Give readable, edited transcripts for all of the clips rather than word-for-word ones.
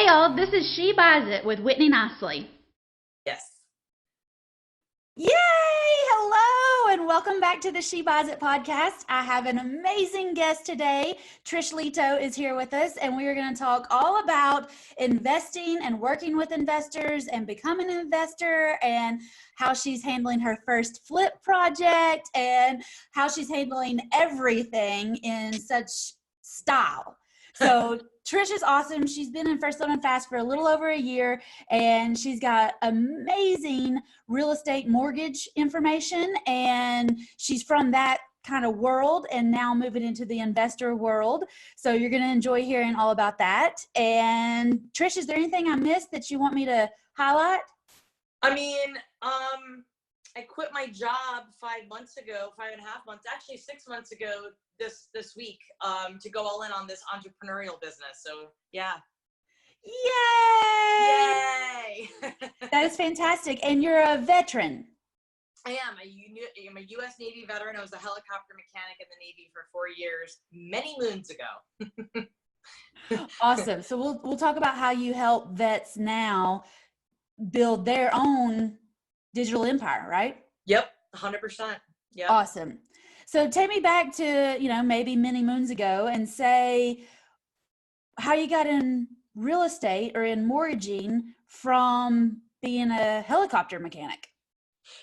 Hey y'all, this is She Buys It with Whitney Nicely. Yes. Yay! Hello, and welcome back to the She Buys It podcast. I have an amazing guest today. Trish Leto is here with us, and we are going to talk all about investing and working with investors and becoming an investor, and how she's handling her first flip project, and how she's handling everything in such style. So Trish is awesome. She's been in First Loan and Fast for a little over a year, and she's got amazing real estate mortgage information, and she's from that kind of world and now moving into the investor world. So you're going to enjoy hearing all about that. And Trish, is there anything I missed that you want me to highlight? I mean, I quit my job 5 months ago, 5.5 months, actually 6 months ago this week, to go all in on this entrepreneurial business. So yeah. Yay! Yay! That is fantastic. And you're a veteran. I am. I'm a U.S. Navy veteran. I was a helicopter mechanic in the Navy for 4 years, many moons ago. Awesome. So we'll talk about how you help vets now build their own digital empire, right? Yep, 100%. Yep. Awesome. So take me back to, maybe many moons ago and say how you got in real estate or in mortgaging from being a helicopter mechanic.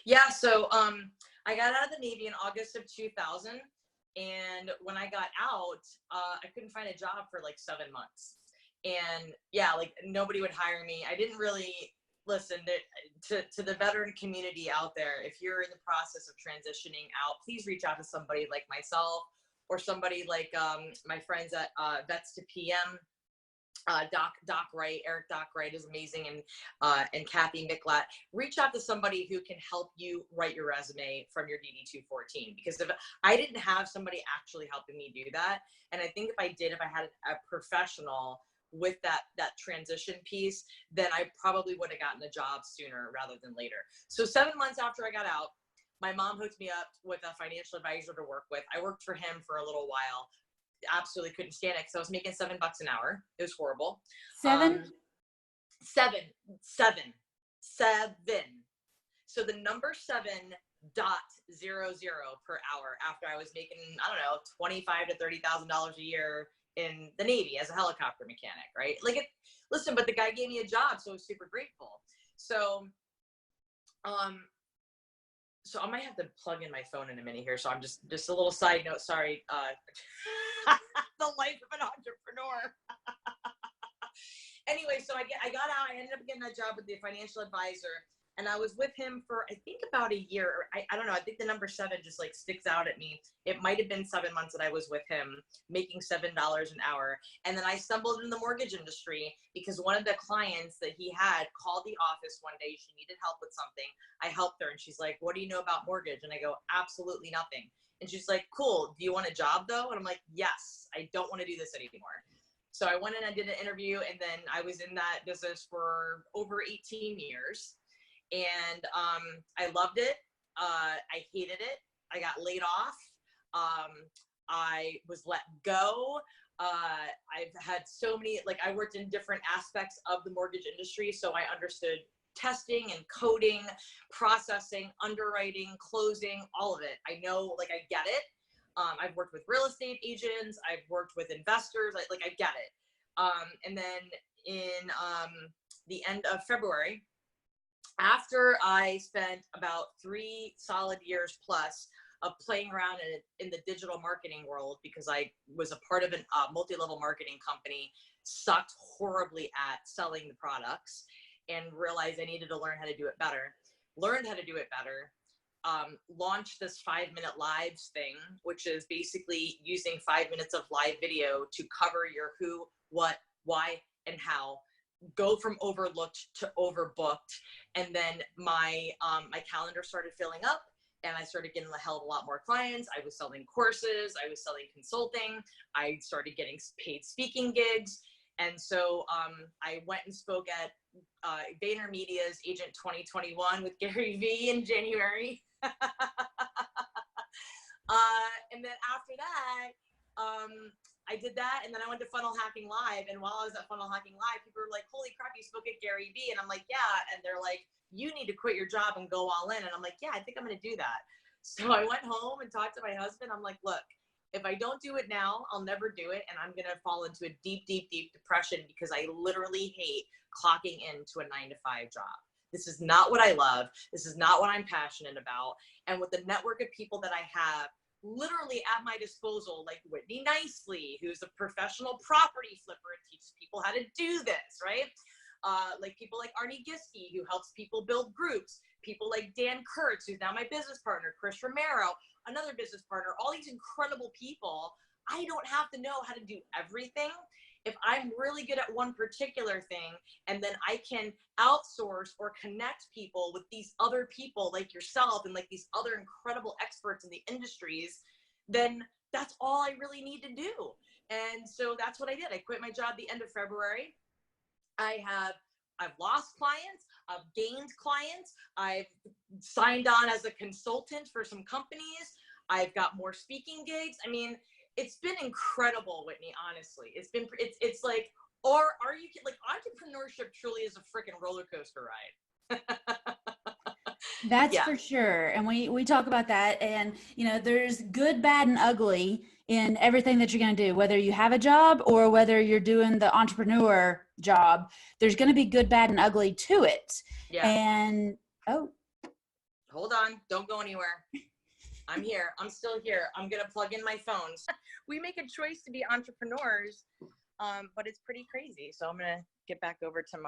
Yeah, so I got out of the Navy in August of 2000, and when I got out, I couldn't find a job for like 7 months. And yeah, like nobody would hire me. I didn't really listen to the veteran community out there. If you're in the process of transitioning out, please reach out to somebody like myself or somebody like my friends at Vets to PM. Doc Wright, Eric Doc Wright is amazing, and Kathy Miklat. Reach out to somebody who can help you write your resume from your DD-214, because if I didn't have somebody actually helping me do that, and I think if I had a professional with that transition piece, then I probably would have gotten a job sooner rather than later. So 7 months after I got out, my mom hooked me up with a financial advisor to work with. I worked for him for a little while. Absolutely couldn't stand it because I was making $7 an hour. It was horrible. Seven. So the number 7.00 per hour after I was making, I don't know, $25,000 to $30,000 a year in the Navy as a helicopter mechanic, right? Listen, but the guy gave me a job, so I was super grateful. So I might have to plug in my phone in a minute here. So I'm just a little side note. Sorry. The life of an entrepreneur. Anyway, so I got out. I ended up getting a job with the financial advisor, and I was with him for, I think, about a year. I don't know. I think the number 7 just like sticks out at me. It might have been 7 months that I was with him making $7 an hour. And then I stumbled in the mortgage industry because one of the clients that he had called the office one day. She needed help with something. I helped her, and she's like, "What do you know about mortgage?" And I go, "Absolutely nothing." And she's like, "Cool. Do you want a job though?" And I'm like, "Yes, I don't want to do this anymore." So I went in, I did an interview, and then I was in that business for over 18 years. And I loved it. I hated it. I got laid off. I was let go. I've had so many, I worked in different aspects of the mortgage industry. So I understood testing and coding, processing, underwriting, closing, all of it. I know, I get it. I've worked with real estate agents. I've worked with investors. I get it. And then in the end of February, after I spent about 3 solid years plus of playing around in the digital marketing world, because I was a part of a multi-level marketing company, sucked horribly at selling the products, and realized I needed to learn how to do it better. Learned how to do it better. Launched this 5-minute lives thing, which is basically using 5 minutes of live video to cover your who, what, why, and how. Go from overlooked to overbooked. And then my calendar started filling up, and I started getting a hell of a lot more clients. I was selling courses. I was selling consulting. I started getting paid speaking gigs. And so I went and spoke at VaynerMedia's Agent 2021 with Gary Vee in January. And then after that, I did that, and then I went to Funnel Hacking Live, and while I was at Funnel Hacking Live, people were like, holy crap, you spoke at Gary Vee, and I'm like, yeah, and they're like, you need to quit your job and go all in, and I'm like, yeah, I think I'm going to do that. So I went home and talked to my husband. I'm like, look, if I don't do it now, I'll never do it, and I'm going to fall into a deep, deep, deep depression because I literally hate clocking into a 9-to-5 job. This is not what I love. This is not what I'm passionate about. And with the network of people that I have literally at my disposal, like Whitney Nicely, who's a professional property flipper and teaches people how to do this, right? Like people like Arnie Giske, who helps people build groups. People like Dan Kurtz, who's now my business partner. Chris Romero, another business partner. All these incredible people. I don't have to know how to do everything. If I'm really good at one particular thing, and then I can outsource or connect people with these other people like yourself and like these other incredible experts in the industries, then that's all I really need to do. And so that's what I did. I quit my job the end of February. I've lost clients, I've gained clients, I've signed on as a consultant for some companies, I've got more speaking gigs. I mean, it's been incredible, Whitney, honestly. It's like, or are you like, entrepreneurship truly is a freaking roller coaster ride. That's for sure. And we talk about that, and there's good, bad, and ugly in everything that you're going to do, whether you have a job or whether you're doing the entrepreneur job. There's going to be good, bad, and ugly to it. Yeah. And hold on, don't go anywhere. I'm here. I'm still here. I'm going to plug in my phones. We make a choice to be entrepreneurs, but it's pretty crazy. So I'm going to get back over to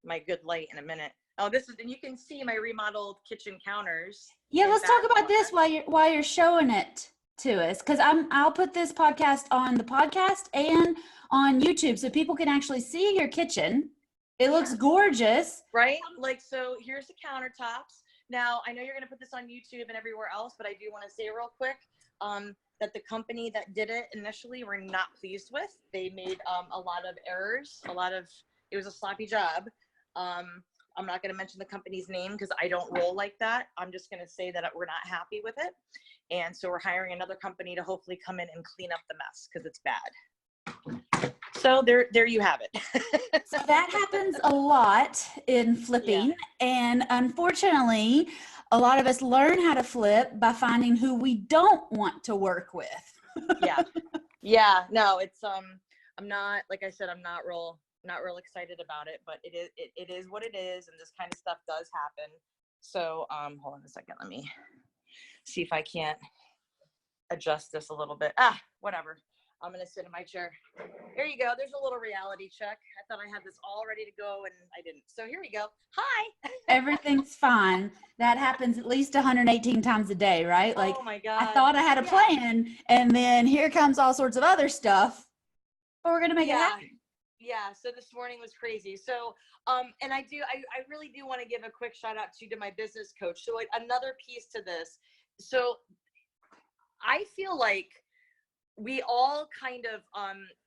my good light in a minute. Oh, and you can see my remodeled kitchen counters. Yeah, let's talk about this while you're showing it to us, because I'll put this podcast on the podcast and on YouTube so people can actually see your kitchen. It looks gorgeous. Right? Like, so here's the countertops. Now, I know you're going to put this on YouTube and everywhere else, but I do want to say real quick that the company that did it initially we're not pleased with. They made a lot of errors. It was a sloppy job. I'm not going to mention the company's name because I don't roll like that. I'm just going to say that we're not happy with it. And so we're hiring another company to hopefully come in and clean up the mess because it's bad. So there you have it. So that happens a lot in flipping. Yeah. And unfortunately, a lot of us learn how to flip by finding who we don't want to work with. Yeah. Yeah. No, it's, I'm not, like I said, I'm not real excited about it, but it is what it is. And this kind of stuff does happen. So, hold on a second. Let me see if I can't adjust this a little bit. Whatever. I'm going to sit in my chair. There you go. There's a little reality check. I thought I had this all ready to go and I didn't. So here we go. Hi. Everything's fine. That happens at least 118 times a day, right? Like, oh my God. I thought I had a plan and then here comes all sorts of other stuff, but we're going to make it happen. Yeah. So this morning was crazy. So, and I really do want to give a quick shout out to my business coach. So like another piece to this. So I feel like we all kind of,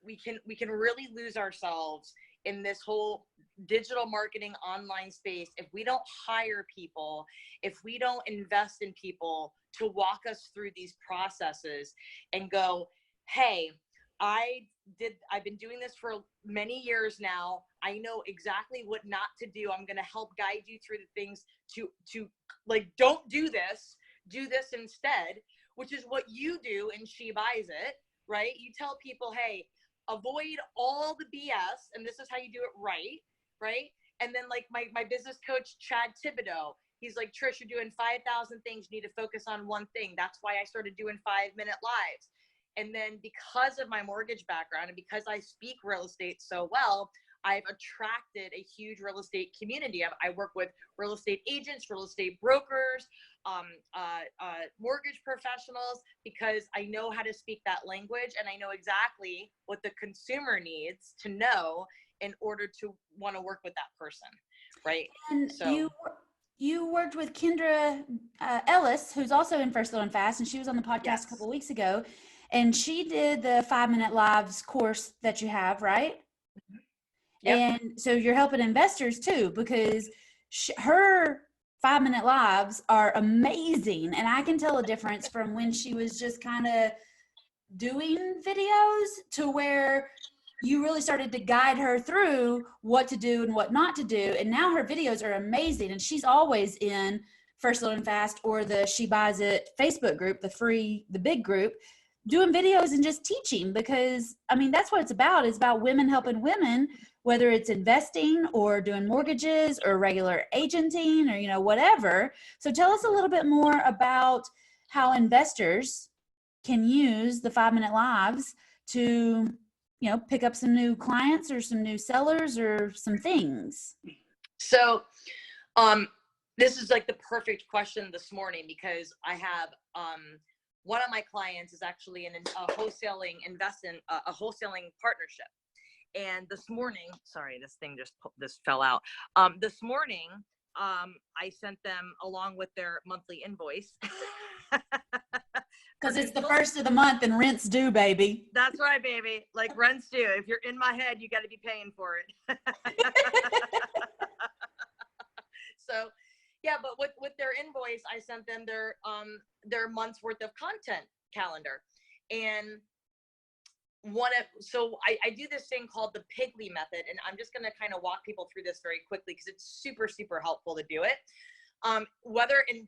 we can really lose ourselves in this whole digital marketing online space if we don't hire people, if we don't invest in people to walk us through these processes and go, hey, I've been doing this for many years now. I know exactly what not to do. I'm going to help guide you through the things to like, don't do this instead, which is what you do and She Buys It, right? You tell people, hey, avoid all the BS and this is how you do it right? And then like my business coach, Chad Thibodeau, he's like, Trish, you're doing 5,000 things. You need to focus on one thing. That's why I started doing 5-minute lives. And then because of my mortgage background and because I speak real estate so well, I've attracted a huge real estate community. I work with real estate agents, real estate brokers, mortgage professionals, because I know how to speak that language and I know exactly what the consumer needs to know in order to want to work with that person, right? And so you worked with Kendra Ellis, who's also in First Little and Fast, and she was on the podcast a couple of weeks ago. And she did the 5-minute lives course that you have, right? Mm-hmm. Yep. And so you're helping investors too, because her 5-minute lives are amazing. And I can tell a difference from when she was just kind of doing videos to where you really started to guide her through what to do and what not to do. And now her videos are amazing. And she's always in First Little and Fast or the She Buys It Facebook group, the big group, doing videos and just teaching, because I mean, that's what it's about. It's about women helping women, whether it's investing or doing mortgages or regular agenting or, whatever. So tell us a little bit more about how investors can use the 5-minute lives to, pick up some new clients or some new sellers or some things. So, this is like the perfect question this morning, because I have, one of my clients is actually in a wholesaling a wholesaling partnership. And this morning, sorry, this fell out. This morning, I sent them along with their monthly invoice. Because it's the first of the month and rent's due, baby. That's right, baby. Like rent's due. If you're in my head, you got to be paying for it. So, yeah, but with their invoice, I sent them their month's worth of content calendar. And I do this thing called the Piggly method, and I'm just going to kind of walk people through this very quickly because it's super, super helpful to do it. And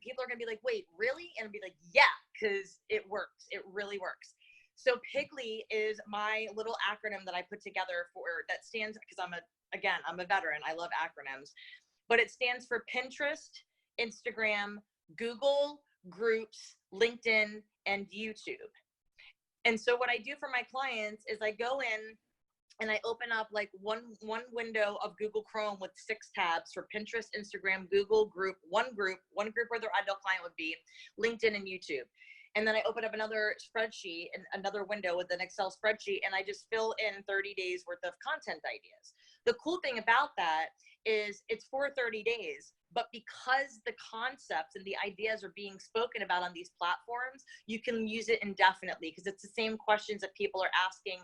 people are going to be like, wait, really? And I'll be like, yeah, because it works. It really works. So Piggly is my little acronym that I put together that stands, because I'm a veteran. I love acronyms, but it stands for Pinterest, Instagram, Google, Groups, LinkedIn, and YouTube. And so what I do for my clients is I go in and I open up like one window of Google Chrome with 6 tabs for Pinterest, Instagram, Google, one group where their ideal client would be, LinkedIn, and YouTube. And then I open up another spreadsheet and another window with an Excel spreadsheet, and I just fill in 30 days worth of content ideas. The cool thing about that is it's for 30 days, but because the concepts and the ideas are being spoken about on these platforms, you can use it indefinitely, because it's the same questions that people are asking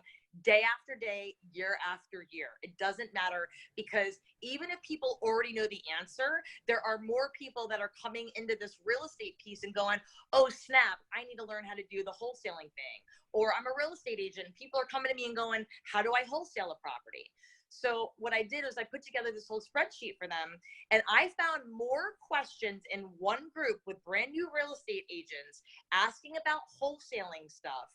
day after day, year after year. It doesn't matter, because even if people already know the answer, there are more people that are coming into this real estate piece and going, oh snap, I need to learn how to do the wholesaling thing. Or I'm a real estate agent. People are coming to me and going, how do I wholesale a property? So what I did is I put together this whole spreadsheet for them, and I found more questions in one group with brand new real estate agents asking about wholesaling stuff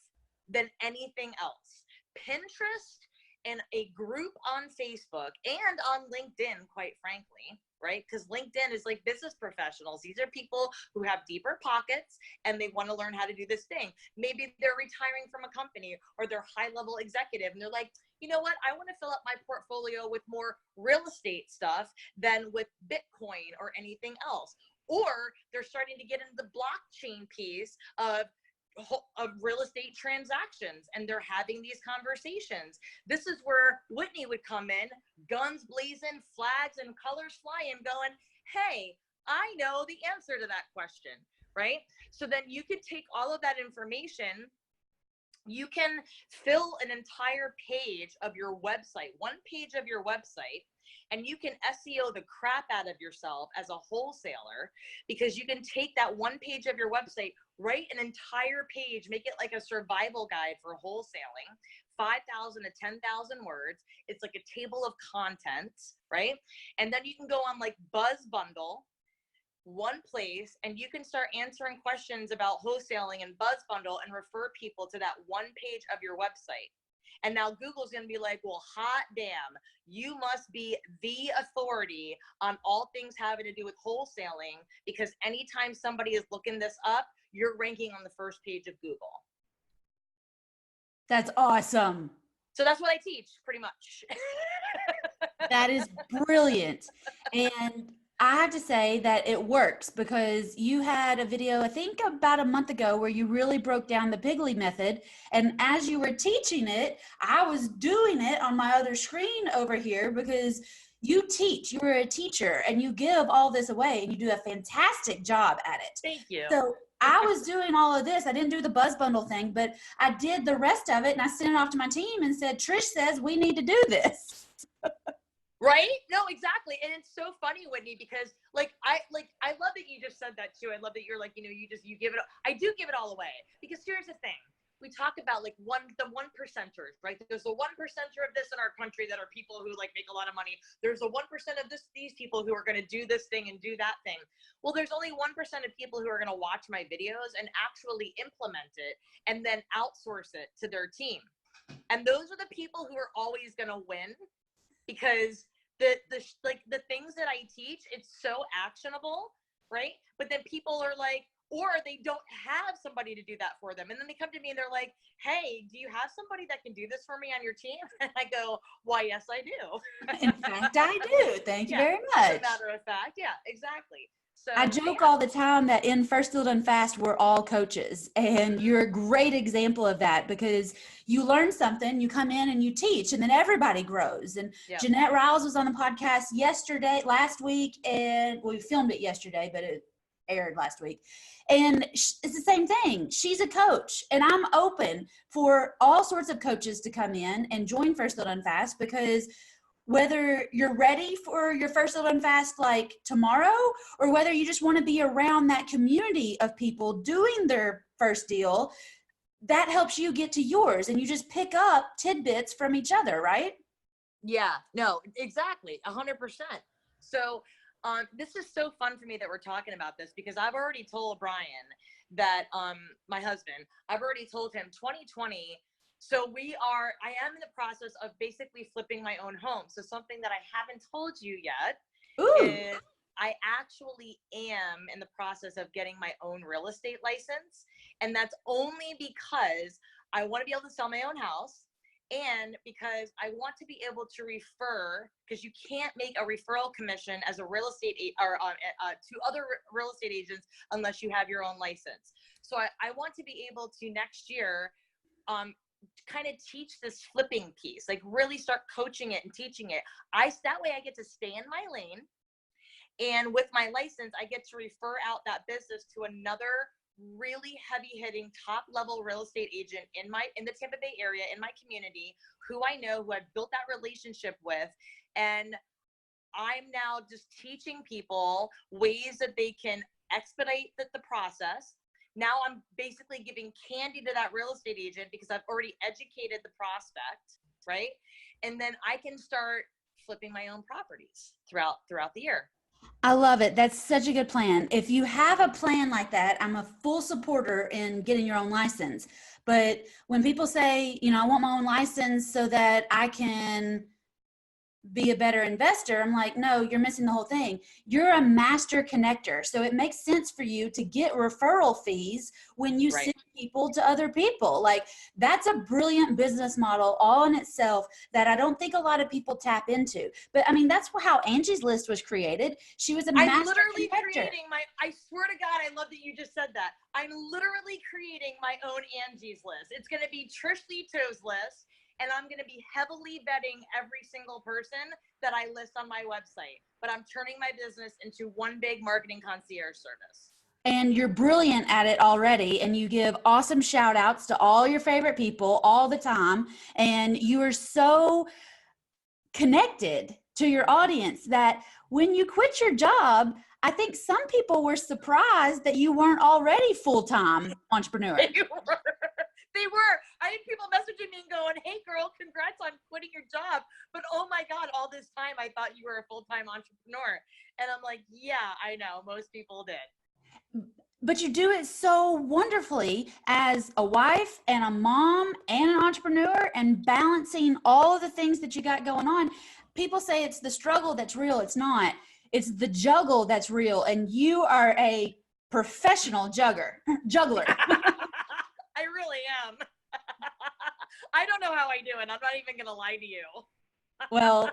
than anything else. Pinterest and a group on Facebook and on LinkedIn, quite frankly, right? Because LinkedIn is like business professionals. These are people who have deeper pockets and they want to learn how to do this thing. Maybe they're retiring from a company or they're high-level executive and they're like, you know what? I want to fill up my portfolio with more real estate stuff than with Bitcoin or anything else. Or they're starting to get into the blockchain piece of real estate transactions, and they're having these conversations. This is where Whitney would come in, guns blazing, flags and colors flying, going, hey, I know the answer to that question, right? So then you could take all of that information, you can fill an entire page of your website, one page of your website, and you can SEO the crap out of yourself as a wholesaler, because you can take that one page of your website, write an entire page, make it like a survival guide for wholesaling, 5,000 to 10,000 words. It's like a table of contents, right? And then you can go on like Buzz Bundle, one place, and you can start answering questions about wholesaling and Buzz Bundle and refer people to that one page of your website. And now Google's going to be like, well, hot damn, you must be the authority on all things having to do with wholesaling, because anytime somebody is looking this up, you're ranking on the first page of Google. That's awesome. So that's what I teach, pretty much. That is brilliant. And I have to say that it works, because you had a video, I think about a month ago, where you really broke down the Piggly method. And as you were teaching it, I was doing it on my other screen over here, because you teach, you were a teacher and you give all this away and you do a fantastic job at it. Thank you. So I was doing all of this. I didn't do the Buzz Bundle thing, but I did the rest of it, and I sent it off to my team and said, Trish says we need to do this. Right? No, exactly. And it's so funny, Whitney, because I love that you just said that too. I love that you're like, you give it, I do give it all away, because here's the thing. we talk about like the one percenters, right? There's the 1% of this in our country that are people who like make a lot of money. There's the 1% of these people who are going to do this thing and do that thing. Well, there's only 1% of people who are going to watch my videos and actually implement it and then outsource it to their team. And those are the people who are always going to win, because the things that I teach, it's so actionable, right? But then people are like, or they don't have somebody to do that for them. And then they come to me and they're like, hey, do you have somebody that can do this for me on your team? And I go, why, yes, I do. In fact, I do. Thank you very much. As a matter of fact, yeah, exactly. So I joke all the time that in First Still Done Fast, we're all coaches. And you're a great example of that, because you learn something, you come in and you teach, and then everybody grows. And Jeanette Riles was on the podcast last week, and we filmed it yesterday, but it aired last week. And it's the same thing. She's a coach, and I'm open for all sorts of coaches to come in and join First Still Done Fast, because whether you're ready for your First Still Done Fast like tomorrow, or whether you just want to be around that community of people doing their first deal, that helps you get to yours, and you just pick up tidbits from each other, right? Yeah, no, exactly. 100%. So this is so fun for me that we're talking about this, because I've already told Brian that, my husband, I've already told him 2020. So I am in the process of basically flipping my own home. So something that I haven't told you yet is I actually am in the process of getting my own real estate license. And that's only because I want to be able to sell my own house. And because I want to be able to refer, because you can't make a referral commission as a real estate to other real estate agents unless you have your own license. So I want to be able to next year kind of teach this flipping piece, like really start coaching it and teaching it. That way I get to stay in my lane, and with my license I get to refer out that business to another really heavy hitting top level real estate agent in the Tampa Bay area, in my community, who I know, who I've built that relationship with. And I'm now just teaching people ways that they can expedite the process. Now I'm basically giving candy to that real estate agent because I've already educated the prospect, right? And then I can start flipping my own properties throughout the year. I love it. That's such a good plan. If you have a plan like that, I'm a full supporter in getting your own license. But when people say, I want my own license so that I can be a better investor, I'm like, no, you're missing the whole thing. You're a master connector. So it makes sense for you to get referral fees when you send people to other people. Like, that's a brilliant business model all in itself that I don't think a lot of people tap into. But I mean, that's how Angie's List was created. She was a master connector. I swear to God, I love that you just said that. I'm literally creating my own Angie's List. It's going to be Trish Leto's list. And I'm going to be heavily vetting every single person that I list on my website. But I'm turning my business into one big marketing concierge service. And you're brilliant at it already. And you give awesome shout outs to all your favorite people all the time. And you are so connected to your audience that when you quit your job, I think some people were surprised that you weren't already full-time entrepreneur. They were. I had people messaging me and going, hey girl, congrats on quitting your job. But oh my God, all this time I thought you were a full-time entrepreneur. And I'm like, yeah, I know. Most people did. But you do it so wonderfully as a wife and a mom and an entrepreneur, and balancing all of the things that you got going on. People say it's the struggle that's real. It's not. It's the juggle that's real. And you are a professional juggler. I really am. I don't know how I do it. I'm not even going to lie to you. Well,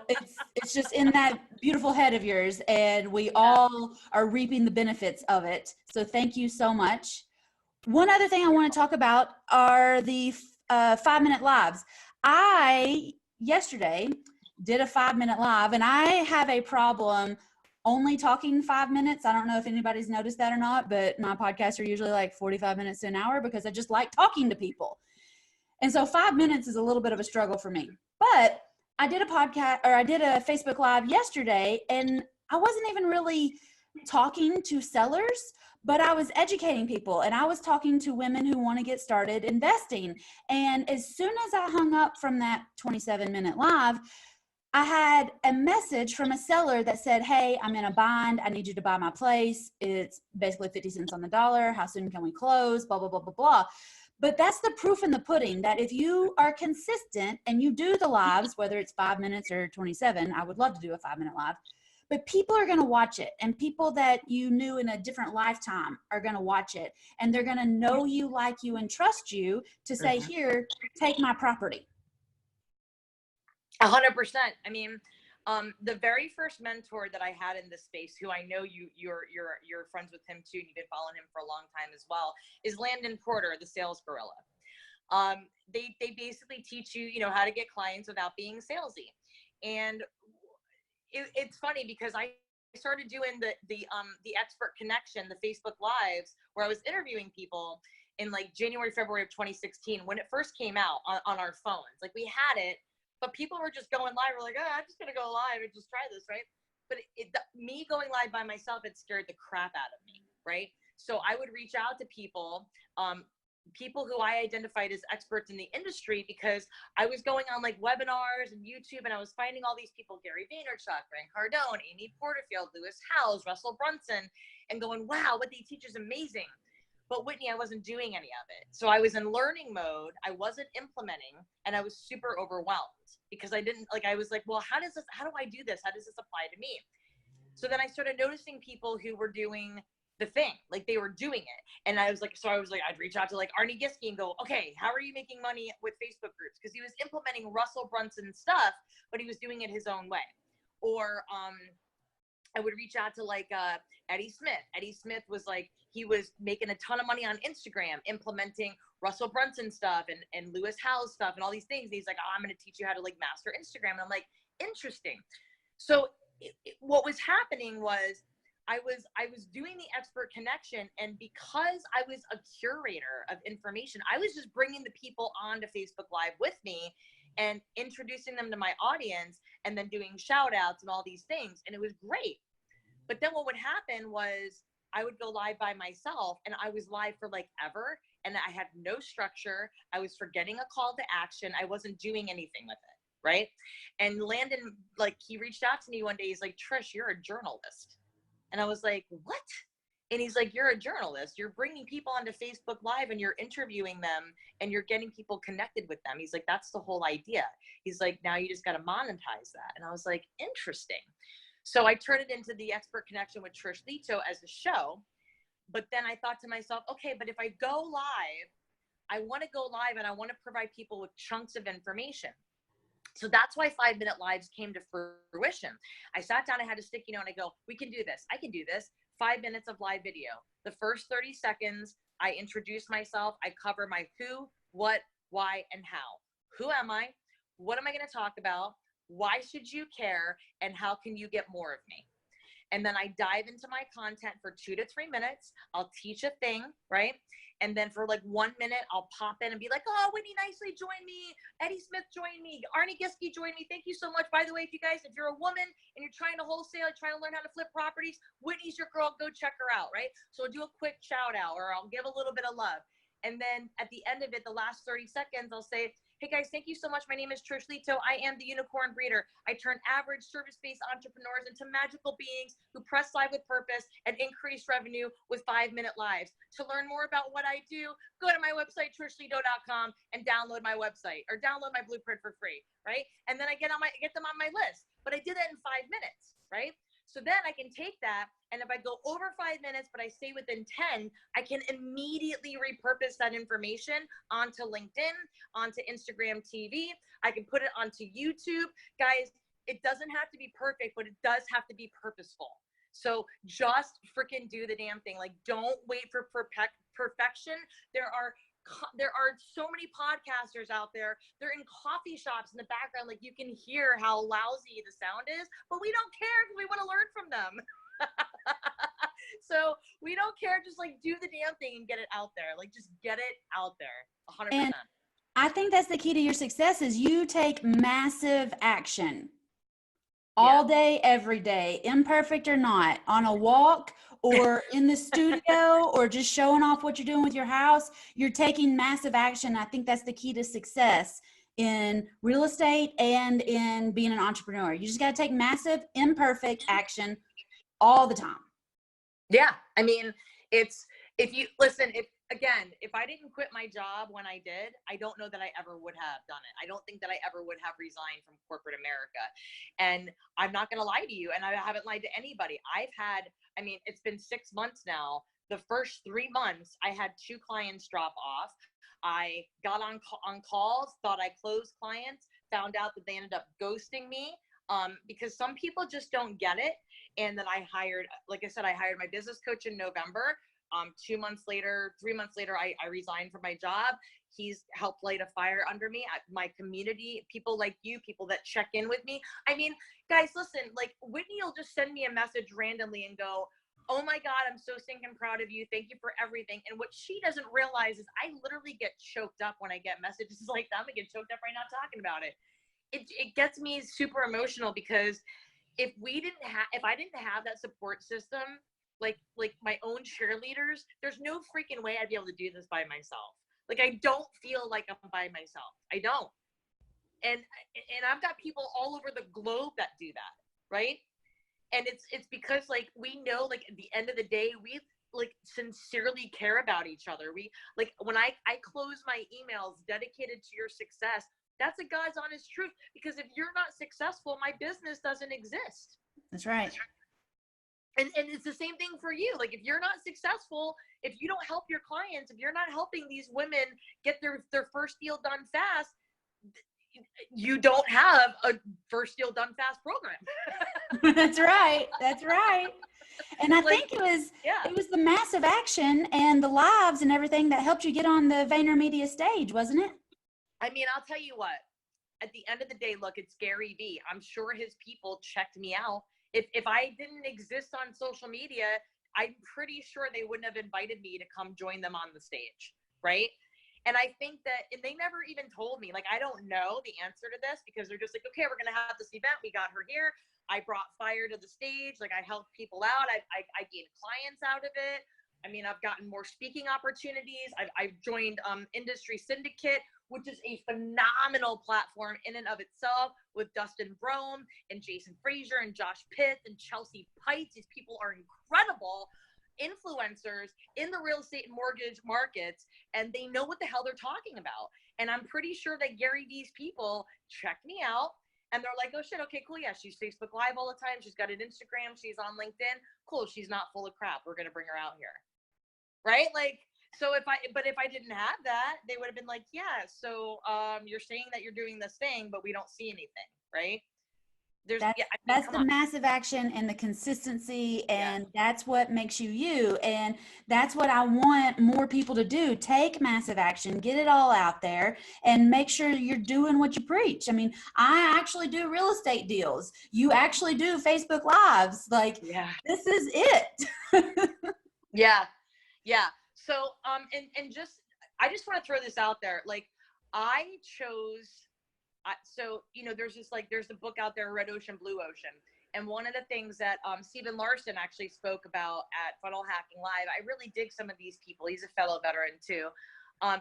it's just in that beautiful head of yours, and we all are reaping the benefits of it. So thank you so much. One other thing I want to talk about are the 5-minute lives. I yesterday did a 5-minute live, and I have a problem only talking 5 minutes. I don't know if anybody's noticed that or not, but my podcasts are usually like 45 minutes to an hour because I just like talking to people. And so 5 minutes is a little bit of a struggle for me. But I did a Facebook Live yesterday, and I wasn't even really talking to sellers, but I was educating people and I was talking to women who want to get started investing. And as soon as I hung up from that 27-minute live, I had a message from a seller that said, hey, I'm in a bind. I need you to buy my place. It's basically 50 cents on the dollar. How soon can we close? Blah, blah, blah, blah, blah. But that's the proof in the pudding that if you are consistent and you do the lives, whether it's 5 minutes or 27, I would love to do a 5-minute live, but people are going to watch it, and people that you knew in a different lifetime are going to watch it, and they're going to know you, like you, and trust you to say, here, take my property. 100%. I mean, the very first mentor that I had in this space, who I know you're friends with him too, and you've been following him for a long time as well, is Landon Porter, the sales gorilla. They basically teach you, how to get clients without being salesy. And it's funny because I started doing the expert connection, the Facebook lives, where I was interviewing people in like January, February of 2016, when it first came out on our phones. Like, we had it, but people were just going live. We're like, oh, I'm just going to go live and just try this, right? But me going live by myself, it scared the crap out of me, right? So I would reach out to people, people who I identified as experts in the industry, because I was going on like webinars and YouTube, and I was finding all these people, Gary Vaynerchuk, Grant Cardone, Amy Porterfield, Lewis Howes, Russell Brunson, and going, wow, what they teach is amazing. But Whitney, I wasn't doing any of it. So I was in learning mode. I wasn't implementing, and I was super overwhelmed because I was like, well, how do I do this? How does this apply to me? So then I started noticing people who were doing the thing, like they were doing it. And I was like, I'd reach out to like Arnie Giske and go, okay, how are you making money with Facebook groups? Because he was implementing Russell Brunson stuff, but he was doing it his own way. Or I would reach out to like Eddie Smith. Eddie Smith was like, he was making a ton of money on Instagram, implementing Russell Brunson stuff and Lewis Howes stuff and all these things. And he's like, oh, I'm going to teach you how to like master Instagram. And I'm like, interesting. So what was happening was I was doing the expert connection, and because I was a curator of information, I was just bringing the people onto Facebook Live with me and introducing them to my audience, and then doing shout outs and all these things. And it was great. But then what would happen was I would go live by myself, and I was live for like ever, and I had no structure. I was forgetting a call to action. I wasn't doing anything with it, right? And Landon, like, he reached out to me one day. He's like, Trish, you're a journalist. And I was like, what? And he's like, you're a journalist. You're bringing people onto Facebook Live and you're interviewing them and you're getting people connected with them. He's like, that's the whole idea. He's like, now you just got to monetize that. And I was like, interesting. So I turned it into the expert connection with Trish Leto as a show. But then I thought to myself, okay, but if I go live, I want to go live and I want to provide people with chunks of information. So that's why 5-minute lives came to fruition. I sat down, I had a sticky note, and I go, we can do this. I can do this. 5 minutes of live video. The first 30 seconds, I introduce myself. I cover my who, what, why, and how. Who am I? What am I going to talk about? Why should you care? And how can you get more of me? And then I dive into my content for 2 to 3 minutes. I'll teach a thing, right? And then for like 1 minute, I'll pop in and be like, oh, Whitney Nicely joined me. Eddie Smith joined me. Arnie Giske joined me. Thank you so much. By the way, if you're a woman and you're trying to wholesale, trying to learn how to flip properties, Whitney's your girl. Go check her out, right? So I'll do a quick shout out, or I'll give a little bit of love. And then at the end of it, the last 30 seconds, I'll say, hey guys, thank you so much. My name is Trish Leto. I am the unicorn breeder. I turn average service-based entrepreneurs into magical beings who press live with purpose and increase revenue with 5-minute lives. To learn more about what I do, go to my website, trishleto.com, and download my website, or download my blueprint for free, right? And then I get them on my list. But I did that in 5 minutes, right? So then I can take that, and if I go over 5 minutes, but I stay within 10, I can immediately repurpose that information onto LinkedIn, onto Instagram TV. I can put it onto YouTube. Guys, it doesn't have to be perfect, but it does have to be purposeful. So just freaking do the damn thing. Like, don't wait for perfection. There are so many podcasters out there. They're in coffee shops in the background. Like, you can hear how lousy the sound is, but we don't care because we want to learn from them. So we don't care. Just like do the damn thing and get it out there. Like, just get it out there 100%. And I think that's the key to your success is you take massive action all day, every day, imperfect or not, on a walk or in the studio or just showing off what you're doing with your house, you're taking massive action. I think that's the key to success in real estate and in being an entrepreneur. You just got to take massive, imperfect action all the time. Yeah. I mean, it's, if you listen, if I didn't quit my job when I did, I don't know that I ever would have done it. I don't think that I ever would have resigned from corporate America. And I'm not going to lie to you. And I haven't lied to anybody. It's been 6 months now. The first 3 months, I had 2 clients drop off. I got on calls, thought I closed clients, found out that they ended up ghosting me because some people just don't get it. And then I hired my business coach in November. 3 months later, I resigned from my job. He's helped light a fire under me. My community, people like you, people that check in with me. I mean, guys, listen, like Whitney will just send me a message randomly and go, "Oh my God, I'm so stinking proud of you. Thank you for everything." And what she doesn't realize is I literally get choked up when I get messages like that. I'm gonna get choked up right now talking about it. It gets me super emotional because if I didn't have that support system, like my own cheerleaders, there's no freaking way I'd be able to do this by myself. Like, I don't feel like I'm by myself. I don't. And I've got people all over the globe that do that, right? And it's because like we know, like at the end of the day, we like sincerely care about each other. We like when I close my emails dedicated to your success, that's a God's honest truth. Because if you're not successful, my business doesn't exist. That's right. And it's the same thing for you. Like if you're not successful, if you don't help your clients, if you're not helping these women get their first deal done fast, you don't have a first deal done fast program. That's right. That's right. And I think it was the massive action and the lives and everything that helped you get on the VaynerMedia stage, wasn't it? I mean, I'll tell you what, at the end of the day, look, it's Gary Vee. I'm sure his people checked me out. If I didn't exist on social media, I'm pretty sure they wouldn't have invited me to come join them on the stage, right? And I think that, and they never even told me, like, I don't know the answer to this because they're just like, okay, we're going to have this event. We got her here. I brought fire to the stage. Like I helped people out. I gained clients out of it. I mean, I've gotten more speaking opportunities. I've joined Industry Syndicate, which is a phenomenal platform in and of itself with Dustin Brome and Jason Frazier and Josh Pitt and Chelsea Pites. These people are incredible influencers in the real estate and mortgage markets, and they know what the hell they're talking about. And I'm pretty sure that Gary Vee's people checked me out and they're like, oh shit, okay, cool. Yeah, she's Facebook Live all the time. She's got an Instagram. She's on LinkedIn. Cool. She's not full of crap. We're going to bring her out here. Right? Like, so if I didn't have that, they would have been like, yeah, so you're saying that you're doing this thing, but we don't see anything, right? That's the massive action and the consistency, and that's what makes you you. And that's what I want more people to do. Take massive action, get it all out there, and make sure you're doing what you preach. I mean, I actually do real estate deals. You actually do Facebook Lives. Like, this is it. Yeah. So, I just want to throw this out there. Like, there's a book out there, Red Ocean, Blue Ocean. And one of the things that Stephen Larson actually spoke about at Funnel Hacking Live, I really dig some of these people. He's a fellow veteran too.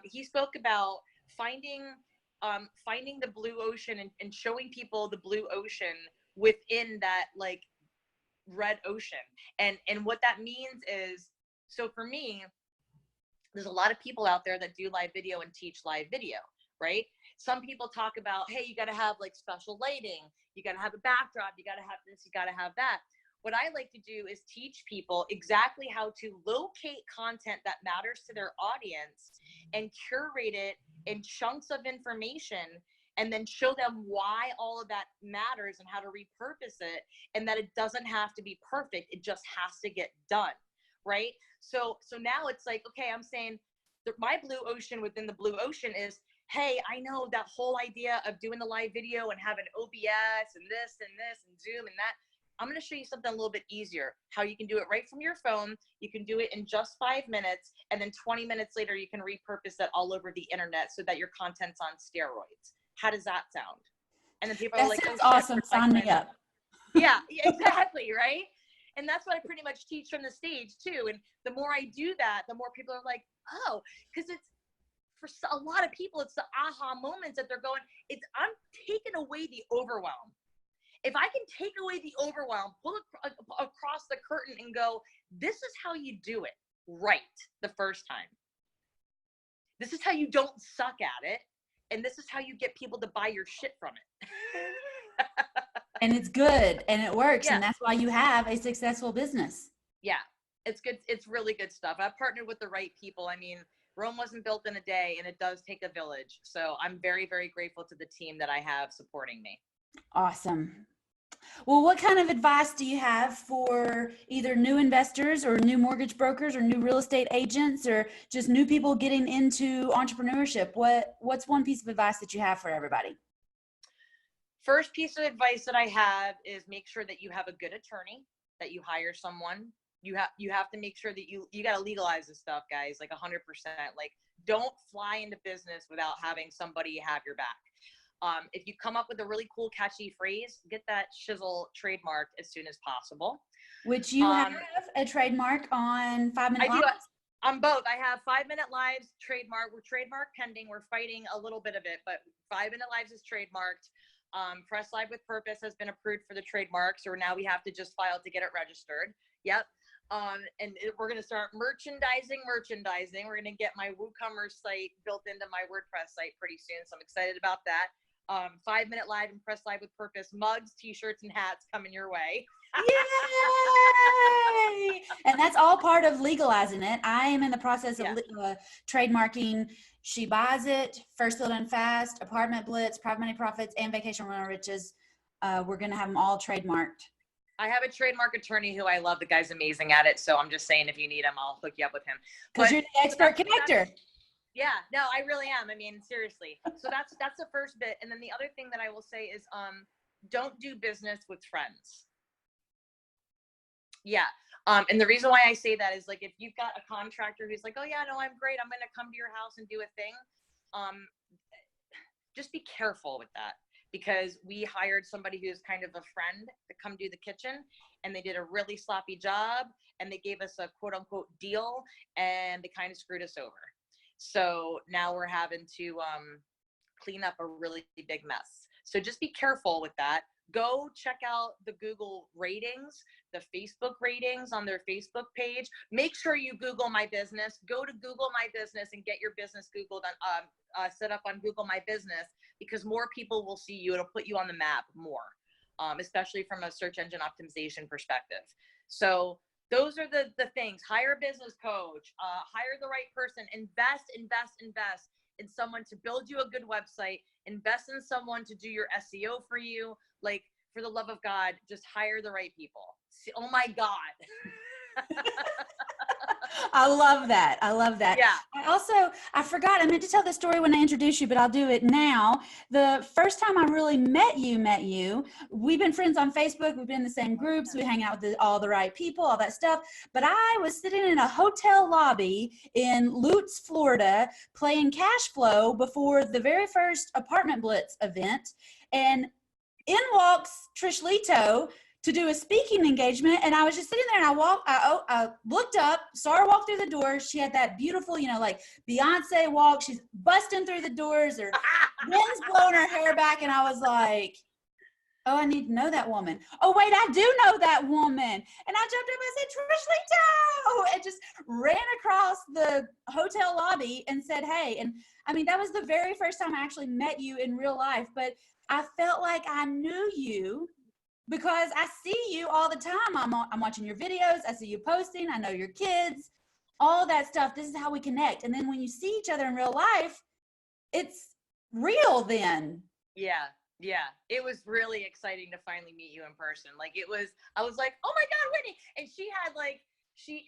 He spoke about finding the blue ocean and showing people the blue ocean within that like red ocean. And what that means is, so for me, there's a lot of people out there that do live video and teach live video, right? Some people talk about, hey, you got to have like special lighting. You got to have a backdrop. You got to have this, you got to have that. What I like to do is teach people exactly how to locate content that matters to their audience and curate it in chunks of information, and then show them why all of that matters and how to repurpose it, and that it doesn't have to be perfect. It just has to get done, right? So now it's like, okay, I'm saying that my blue ocean within the blue ocean is, hey, I know that whole idea of doing the live video and having OBS and this and Zoom and that. I'm going to show you something a little bit easier, how you can do it right from your phone. You can do it in just 5 minutes, and then 20 minutes later, you can repurpose that all over the internet so that your content's on steroids. How does that sound? And then people are like, "That's awesome. Sign me up." Yeah, exactly, right? And that's what I pretty much teach from the stage too. And the more I do that, the more people are like, oh, because it's, for a lot of people, it's the aha moments that they're going, I'm taking away the overwhelm. If I can take away the overwhelm, pull it across the curtain and go, this is how you do it right the first time. This is how you don't suck at it. And this is how you get people to buy your shit from it. And it's good and it works. Yeah. And that's why you have a successful business. Yeah, it's good. It's really good stuff. I've partnered with the right people. I mean, Rome wasn't built in a day, and it does take a village. So I'm very, very grateful to the team that I have supporting me. Awesome. Well, what kind of advice do you have for either new investors or new mortgage brokers or new real estate agents or just new people getting into entrepreneurship? What's one piece of advice that you have for everybody? First piece of advice that I have is make sure that you have a good attorney, that you hire someone. You have to make sure that you got to legalize this stuff, guys, like 100%. Like, don't fly into business without having somebody have your back. If you come up with a really cool, catchy phrase, get that shizzle trademarked as soon as possible. Which you have a trademark on 5 Minute Lives? On both. I have 5 Minute Lives trademark. We're trademark pending. We're fighting a little bit of it, but 5 Minute Lives is trademarked. Press Live with Purpose has been approved for the trademark, so now we have to just file to get it registered. Yep. And we're going to start merchandising. We're going to get my WooCommerce site built into my WordPress site pretty soon, so I'm excited about that. 5 Minute Live and Press Live with Purpose mugs, t-shirts, and hats coming your way. Yay! And that's all part of legalizing it. I am in the process of trademarking She Buys It, First Field and Fast, Apartment Blitz, Private Money Profits, and Vacation Rental Riches. We're going to have them all trademarked. I have a trademark attorney who I love. The guy's amazing at it. So I'm just saying, if you need him, I'll hook you up with him. Because you're the expert connector. Yeah, no, I really am. I mean, seriously. So that's the first bit. And then the other thing that I will say is, don't do business with friends. Yeah. And the reason why I say that is, like, if you've got a contractor who's like, oh yeah, no, I'm great, I'm going to come to your house and do a thing. Just be careful with that, because we hired somebody who's kind of a friend to come do the kitchen, and they did a really sloppy job, and they gave us a quote unquote deal, and they kind of screwed us over. So now we're having to clean up a really big mess. So just be careful with that. Go check out the Google ratings, the Facebook ratings on their Facebook page. Make sure you Google my business. Go to Google my business and get your business Googled on, set up on Google my business, because more people will see you. It'll put you on the map more, especially from a search engine optimization perspective. So those are the things. Hire a business coach, hire the right person, invest in someone to build you a good website, invest in someone to do your SEO for you. Like, for the love of God, just hire the right people. Oh my God. I love that. Yeah. I forgot, I meant to tell the story when I introduced you, but I'll do it now. The first time I really met you, we've been friends on Facebook. We've been in the same groups. We hang out with all the right people, all that stuff. But I was sitting in a hotel lobby in Lutz, Florida, playing Cash Flow before the very first Apartment Blitz event. And in walks Trish Leto to do a speaking engagement, and I was just sitting there, and I looked up, saw her walk through the door. She had that beautiful, like Beyonce walk. She's busting through the doors, her wind's blowing her hair back, and I was like, oh, I need to know that woman. Oh, wait, I do know that woman. And I jumped up and said, Trish Leto, and just ran across the hotel lobby and said, hey. And I mean, that was the very first time I actually met you in real life, but I felt like I knew you because I see you all the time. I'm watching your videos. I see you posting. I know your kids, all that stuff. This is how we connect. And then when you see each other in real life, it's real then. Yeah. It was really exciting to finally meet you in person. Like, I was like, oh my God, Whitney. And she had like, she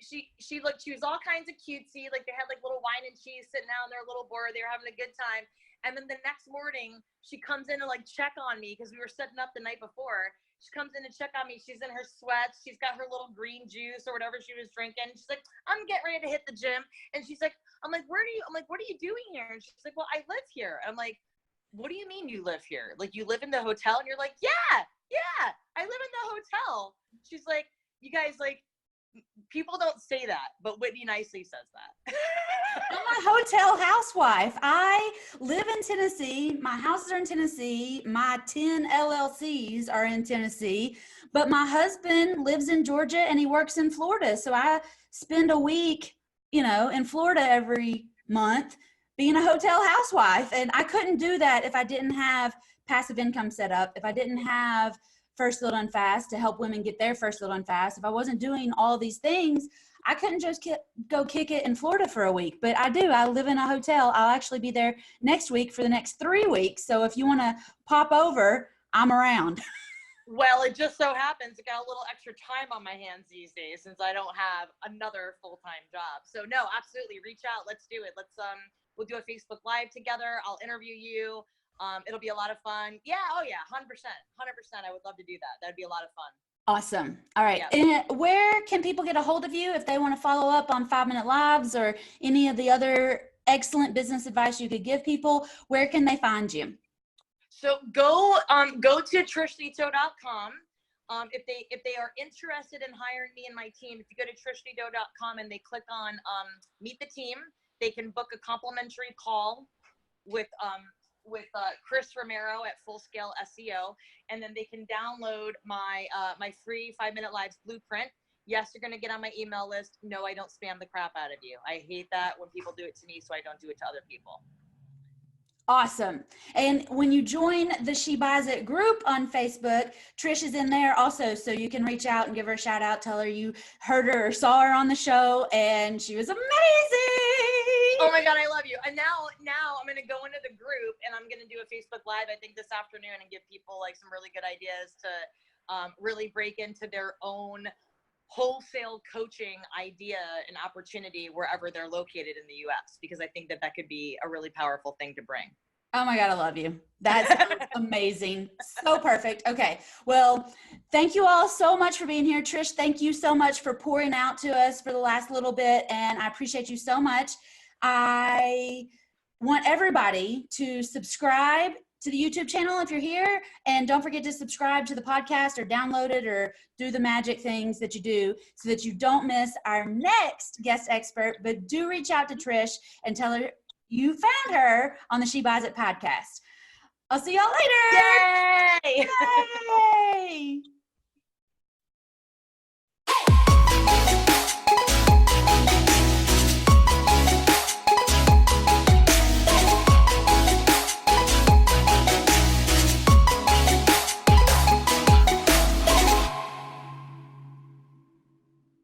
was all kinds of cutesy. Like, they had like little wine and cheese sitting out on their little board. They were having a good time. And then the next morning she comes in to like check on me, because we were setting up the night before. She comes in to check on me. She's in her sweats. She's got her little green juice or whatever she was drinking. She's like, I'm getting ready to hit the gym. And she's like, I'm like, what are you doing here? And she's like, well, I live here. I'm like, what do you mean you live here? Like, you live in the hotel? And you're like, yeah, I live in the hotel. She's like, you guys, like, people don't say that, but Whitney nicely says that. I'm a hotel housewife. I live in Tennessee. My houses are in Tennessee. My 10 LLCs are in Tennessee. But my husband lives in Georgia and he works in Florida. So I spend a week, in Florida every month being a hotel housewife. And I couldn't do that if I didn't have passive income set up, if I didn't have First Little and Fast to help women get their First Little and Fast. If I wasn't doing all these things, I couldn't just go kick it in Florida for a week, but I do. I live in a hotel. I'll actually be there next week for the next 3 weeks. So if you want to pop over, I'm around. Well, it just so happens I got a little extra time on my hands these days since I don't have another full-time job. So no, absolutely. Reach out. Let's do it. We'll do a Facebook Live together. I'll interview you. It'll be a lot of fun. Yeah. Oh yeah. 100%. 100%. I would love to do that. That'd be a lot of fun. Awesome. All right. Yeah. And where can people get a hold of you if they want to follow up on 5-Minute Lives or any of the other excellent business advice you could give people? Where can they find you? So go to trishleto.com. If they are interested in hiring me and my team, if you go to trishleto.com and they click on meet the team, they can book a complimentary call with Chris Romero at Full Scale SEO, and then they can download my free 5-Minute Lives blueprint. Yes, you're gonna get on my email list. No, I don't spam the crap out of you. I hate that when people do it to me, so I don't do it to other people. Awesome. And when you join the She Buys It group on Facebook, Trish is in there also, so you can reach out and give her a shout out, tell her you heard her or saw her on the show and she was amazing. Oh my God, I love you. And now I'm going to go into the group and I'm going to do a Facebook Live, I think this afternoon, and give people like some really good ideas to really break into their own wholesale coaching idea and opportunity wherever they're located in the US, because I think that could be a really powerful thing to bring. Oh my God, I love you. That's amazing. So perfect. Okay. Well, thank you all so much for being here. Trish, thank you so much for pouring out to us for the last little bit. And I appreciate you so much. I want everybody to subscribe to the YouTube channel if you're here, and don't forget to subscribe to the podcast or download it or do the magic things that you do so that you don't miss our next guest expert. But do reach out to Trish and tell her you found her on the She Buys It podcast. I'll see y'all later. Yay! Yay!